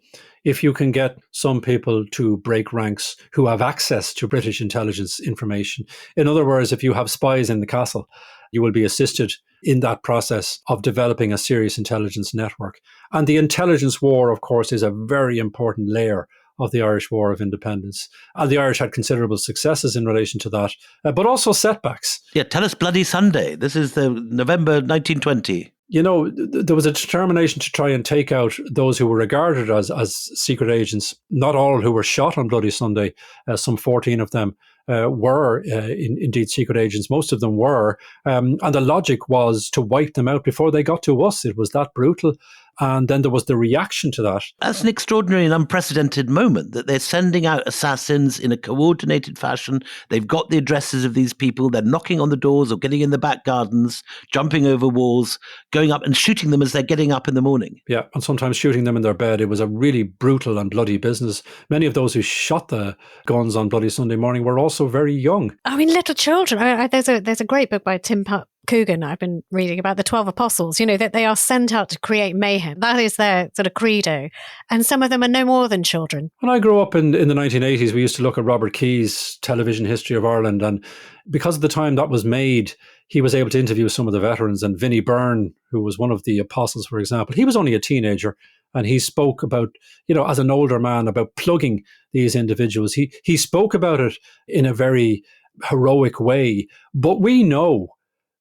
If you can get some people to break ranks who have access to British intelligence information. In other words, if you have spies in the castle, you will be assisted in that process of developing a serious intelligence network. And the intelligence war, of course, is a very important layer of the Irish War of Independence. And the Irish had considerable successes in relation to that, but also setbacks. Yeah, tell us Bloody Sunday. This is the November 1920. There was a determination to try and take out those who were regarded as secret agents. Not all who were shot on Bloody Sunday, some 14 of them were indeed secret agents. Most of them were. And the logic was to wipe them out before they got to us. It was that brutal. And then there was the reaction to that. That's an extraordinary and unprecedented moment, that they're sending out assassins in a coordinated fashion. They've got the addresses of these people. They're knocking on the doors or getting in the back gardens, jumping over walls, going up and shooting them as they're getting up in the morning. Yeah, and sometimes shooting them in their bed. It was a really brutal and bloody business. Many of those who shot the guns on Bloody Sunday morning were also very young. Little children. There's a great book by Tim Coogan I've been reading about the 12 apostles, that they are sent out to create mayhem. That is their sort of credo. And some of them are no more than children. When I grew up in the 1980s, we used to look at Robert Key's television history of Ireland. And because of the time that was made, he was able to interview some of the veterans. And Vinnie Byrne, who was one of the apostles, for example, he was only a teenager. And he spoke about, as an older man, about plugging these individuals. He spoke about it in a very heroic way. But we know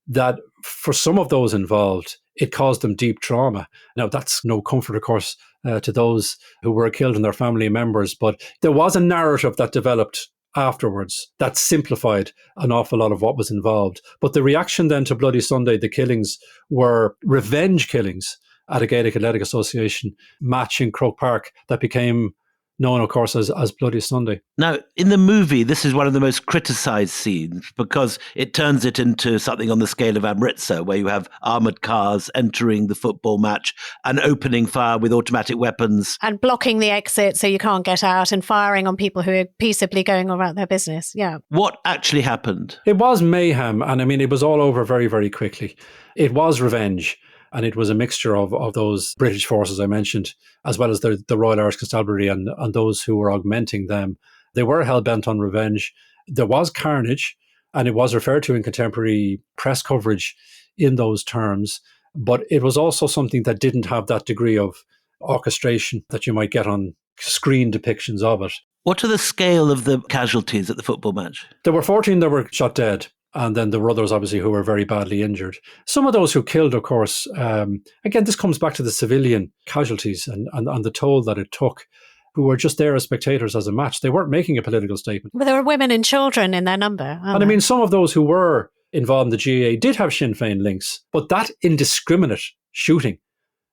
that for some of those involved, it caused them deep trauma. Now, that's no comfort, of course, to those who were killed and their family members, but there was a narrative that developed afterwards that simplified an awful lot of what was involved. But the reaction then to Bloody Sunday, the killings were revenge killings at a Gaelic Athletic Association match in Croke Park that became known, of course, as Bloody Sunday. Now, in the movie, this is one of the most criticised scenes because it turns it into something on the scale of Amritsar, where you have armoured cars entering the football match and opening fire with automatic weapons. And blocking the exit so you can't get out and firing on people who are peaceably going about their business. Yeah. What actually happened? It was mayhem. And I mean, it was all over very, very quickly. It was revenge. And it was a mixture of those British forces I mentioned, as well as the Royal Irish Constabulary and those who were augmenting them. They were hell-bent on revenge. There was carnage, and it was referred to in contemporary press coverage in those terms. But it was also something that didn't have that degree of orchestration that you might get on screen depictions of it. What are the scale of the casualties at the football match? There were 14 that were shot dead. And then there were others, obviously, who were very badly injured. Some of those who killed, of course, again, this comes back to the civilian casualties and the toll that it took, who were just there as spectators as a match. They weren't making a political statement. But there were women and children in their number. And I mean, some of those who were involved in the GAA did have Sinn Féin links, but that indiscriminate shooting,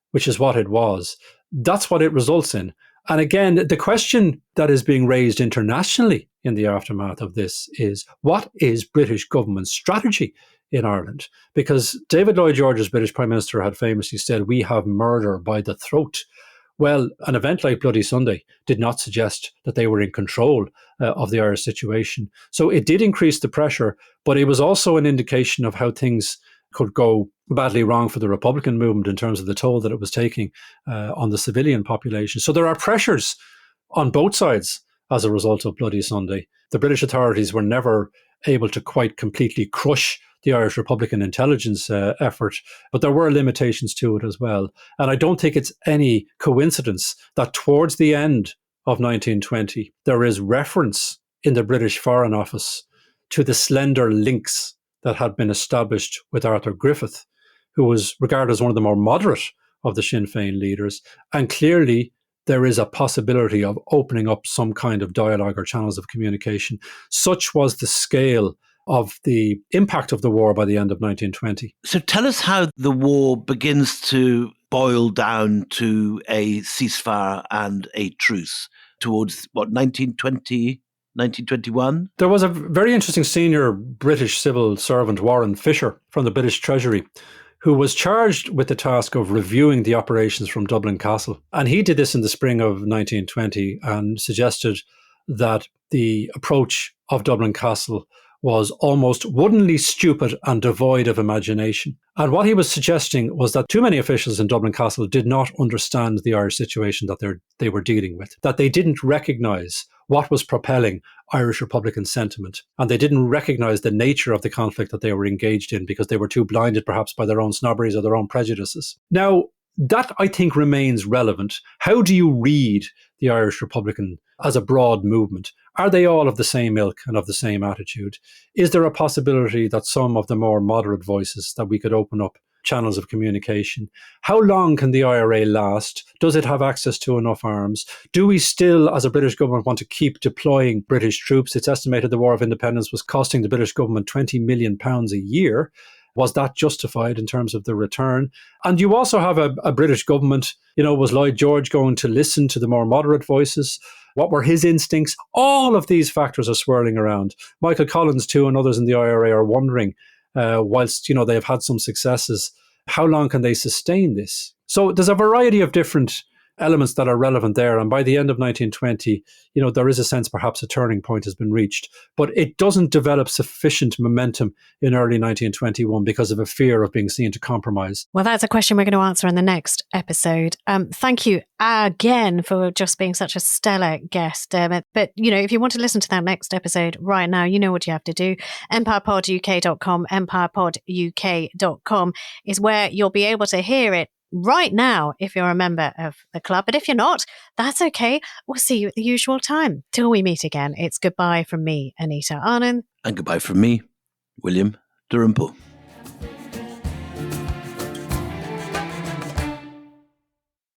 which is what it was, that's what it results in. And again, the question that is being raised internationally in the aftermath of this is, what is British government's strategy in Ireland? Because David Lloyd George's British Prime Minister had famously said, we have murder by the throat. Well, an event like Bloody Sunday did not suggest that they were in control of the Irish situation. So it did increase the pressure, but it was also an indication of how things could go badly wrong for the Republican movement in terms of the toll that it was taking on the civilian population. So there are pressures on both sides as a result of Bloody Sunday. The British authorities were never able to quite completely crush the Irish Republican intelligence effort, but there were limitations to it as well. And I don't think it's any coincidence that towards the end of 1920, there is reference in the British Foreign Office to the slender links that had been established with Arthur Griffith, who was regarded as one of the more moderate of the Sinn Féin leaders. And clearly, there is a possibility of opening up some kind of dialogue or channels of communication. Such was the scale of the impact of the war by the end of 1920. So tell us how the war begins to boil down to a ceasefire and a truce towards, 1920? 1921? There was a very interesting senior British civil servant, Warren Fisher, from the British Treasury, who was charged with the task of reviewing the operations from Dublin Castle. And he did this in the spring of 1920 and suggested that the approach of Dublin Castle was almost woodenly stupid and devoid of imagination. And what he was suggesting was that too many officials in Dublin Castle did not understand the Irish situation that they were dealing with, that they didn't recognise what was propelling Irish Republican sentiment, and they didn't recognise the nature of the conflict that they were engaged in because they were too blinded perhaps by their own snobberies or their own prejudices. Now, that, I think, remains relevant. How do you read the Irish Republican as a broad movement? Are they all of the same ilk and of the same attitude? Is there a possibility that some of the more moderate voices, that we could open up channels of communication? How long can the IRA last? Does it have access to enough arms? Do we still, as a British government, want to keep deploying British troops? It's estimated the War of Independence was costing the British government £20 million a year. Was that justified in terms of the return? And you also have a British government, was Lloyd George going to listen to the more moderate voices? What were his instincts? All of these factors are swirling around. Michael Collins, too, and others in the IRA are wondering, whilst, they have had some successes, how long can they sustain this? So there's a variety of different elements that are relevant there. And by the end of 1920, there is a sense perhaps a turning point has been reached, but it doesn't develop sufficient momentum in early 1921 because of a fear of being seen to compromise. Well, that's a question we're going to answer in the next episode. Thank you again for just being such a stellar guest, Dermot. But, if you want to listen to that next episode right now, you know what you have to do. EmpirePodUK.com, EmpirePodUK.com is where you'll be able to hear it right now if you're a member of the club. But if you're not, that's okay. We'll see you at the usual time. Till we meet again, it's goodbye from me, Anita Arnon. And goodbye from me, William Dalrymple.